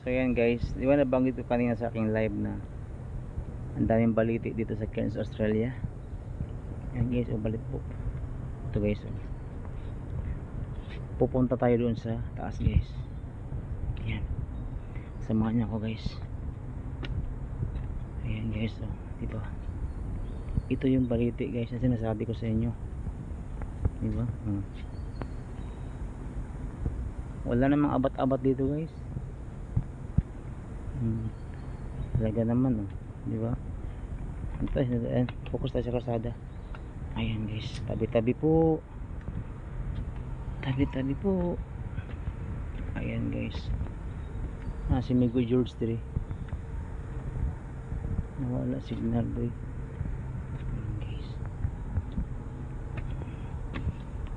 So yan guys, di ba nabanggit ko kanina sa aking live na ang daming baliti dito sa Cairns, Australia. Yan guys, balit po. Ito guys, pupunta tayo doon sa taas guys. Yan, samahan niyo ako guys. Ayan guys, dito. Ito yung baliti guys na sinasabi ko sa inyo, di ba? Wala namang abat-abat dito guys. Talaga naman, di ba? Focus tayo sa kalsada. Ayan guys, tabi-tabi po, tabi-tabi po. Ayan guys, si Migo George 3 nawala signal boy. Ayan guys,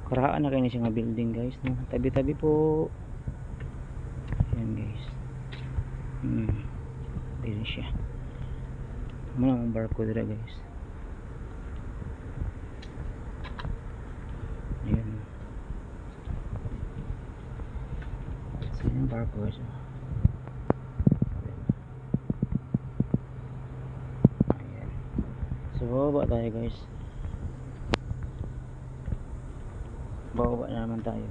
karaan na kayo na siya nga building guys, no? Tabi-tabi po. Ayan guys, dito siya. Muna ang barko dira guys. Ayan, so yung barko guys. Ayan, so bababa tayo guys, bababa na naman tayo.